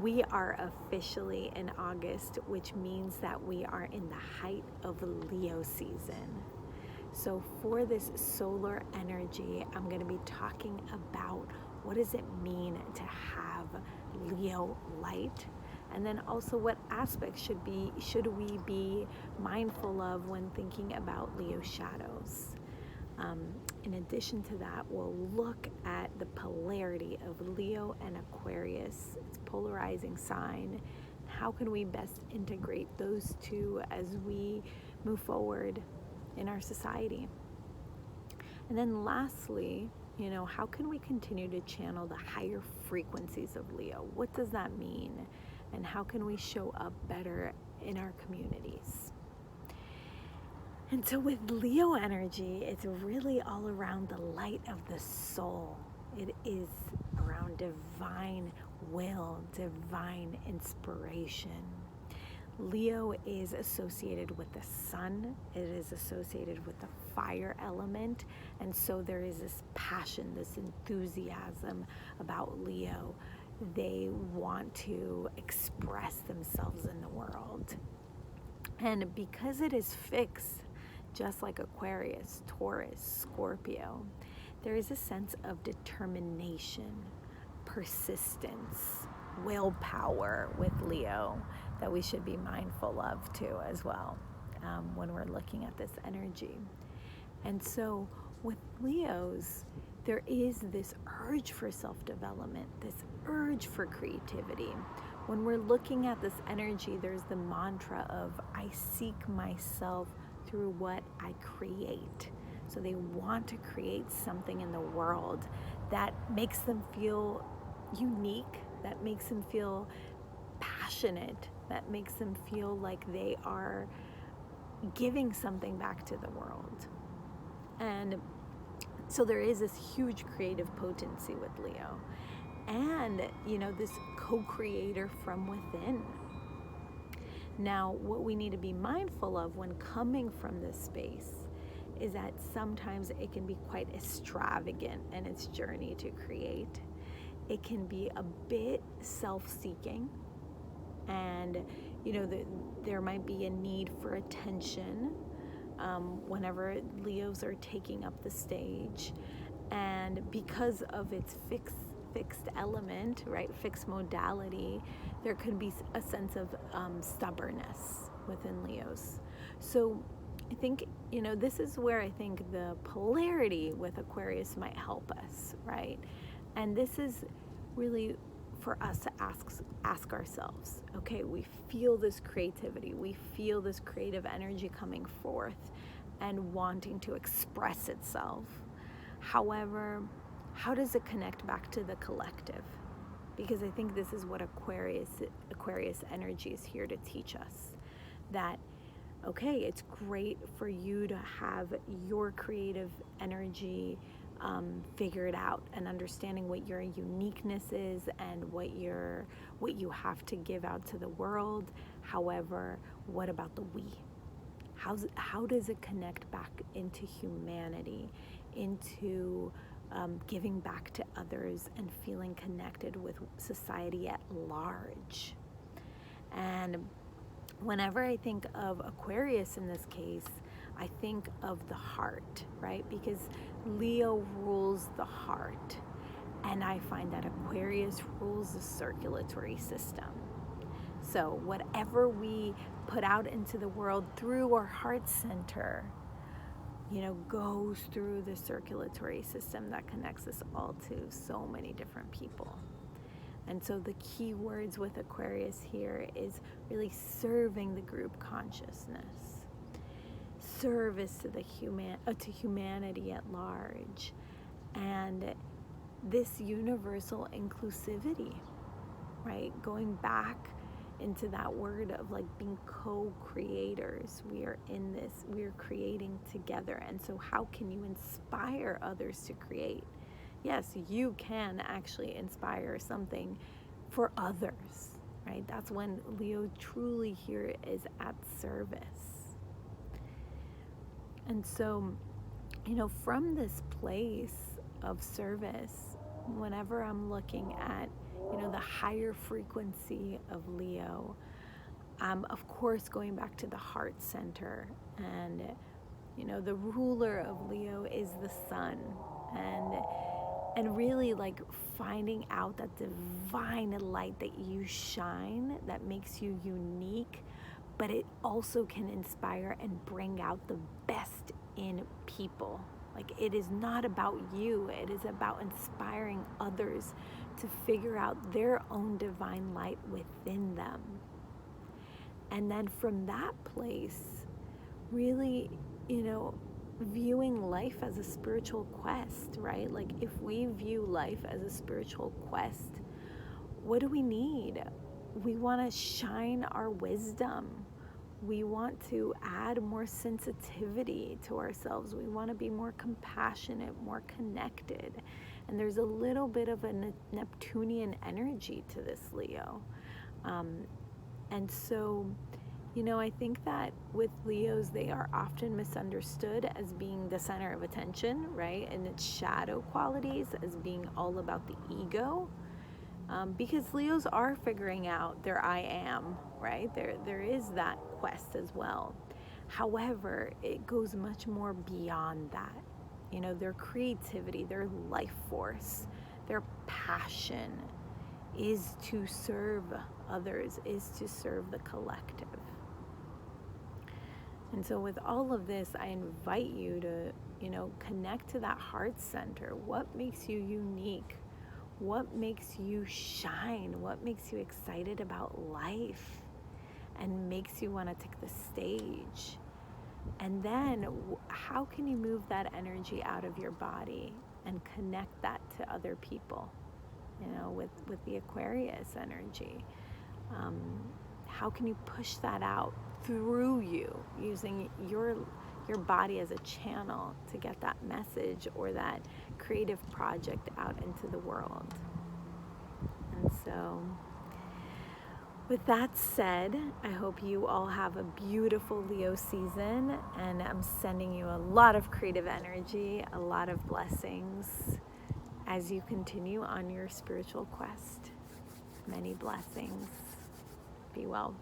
We are officially in August, which means that we are in the height of Leo season. So for this solar energy, I'm going to be talking about what does it mean to have Leo light, and then also what aspects should we be mindful of when thinking about Leo shadows. In addition to that, we'll look at the polarity of Leo and Aquarius, its polarizing sign. How can we best integrate those two as we move forward in our society? And then lastly, how can we continue to channel the higher frequencies of Leo? What does that mean? And how can we show up better in our communities? And so with Leo energy, it's really all around the light of the soul. It is around divine will, divine inspiration. Leo is associated with the sun. It is associated with the fire element. And so there is this passion, this enthusiasm about Leo. They want to express themselves in the world. And because it is fixed, just like Aquarius, Taurus, Scorpio, there is a sense of determination, persistence, willpower with Leo that we should be mindful of too as well when we're looking at this energy. And so with Leos, there is this urge for self-development, this urge for creativity. When we're looking at this energy, there's the mantra of I seek myself through what I create. So they want to create something in the world that makes them feel unique, that makes them feel passionate, that makes them feel like they are giving something back to the world. And so there is this huge creative potency with Leo. And, this co-creator from within. Now, what we need to be mindful of when coming from this space is that sometimes it can be quite extravagant in its journey to create. It can be a bit self-seeking, and there might be a need for attention whenever Leos are taking up the stage, and because of its fixed element, right, fixed modality, there could be a sense of stubbornness within Leos. So I think, this is where I think the polarity with Aquarius might help us, right? And this is really for us to ask ourselves, okay, we feel this creativity, we feel this creative energy coming forth and wanting to express itself. However, how does it connect back to the collective? Because I think this is what Aquarius energy is here to teach us. That, okay, it's great for you to have your creative energy figured out and understanding what your uniqueness is and what you have to give out to the world. However, what about the we? How does it connect back into humanity, into giving back to others and feeling connected with society at large? And whenever I think of Aquarius in this case, I think of the heart, right? Because Leo rules the heart, and I find that Aquarius rules the circulatory system. So whatever we put out into the world through our heart center, goes through the circulatory system that connects us all to so many different people. And so the key words with Aquarius here is really serving the group consciousness, service to to humanity at large, and this universal inclusivity, right? Going back into that word of like being co-creators. We are in this, we are creating together. And so how can you inspire others to create? Yes, you can actually inspire something for others, right? That's when Leo truly here is at service. And so, from this place of service, whenever I'm looking at the higher frequency of Leo. Of course, going back to the heart center, and the ruler of Leo is the sun, and really like finding out that divine light that you shine that makes you unique, but it also can inspire and bring out the best in people. Like, it is not about you, it is about inspiring others to figure out their own divine light within them. And then from that place, really, viewing life as a spiritual quest, right? Like, if we view life as a spiritual quest, what do we need? We want to shine our wisdom. We want to add more sensitivity to ourselves. We want to be more compassionate, more connected. And there's a little bit of a Neptunian energy to this, Leo. And so, I think that with Leos, they are often misunderstood as being the center of attention, right? And its shadow qualities as being all about the ego. Because Leos are figuring out their I am, right? There is that quest as well. However, it goes much more beyond that. Their creativity, their life force, their passion is to serve others, is to serve the collective. And so with all of this, I invite you to, connect to that heart center. What makes you unique? What makes you shine? What makes you excited about life and makes you want to take the stage? And then how can you move that energy out of your body and connect that to other people, with the Aquarius energy? How can you push that out through you, using your body as a channel to get that message or that creative project out into the world? And so, with that said, I hope you all have a beautiful Leo season, and I'm sending you a lot of creative energy, a lot of blessings as you continue on your spiritual quest. Many blessings. Be well.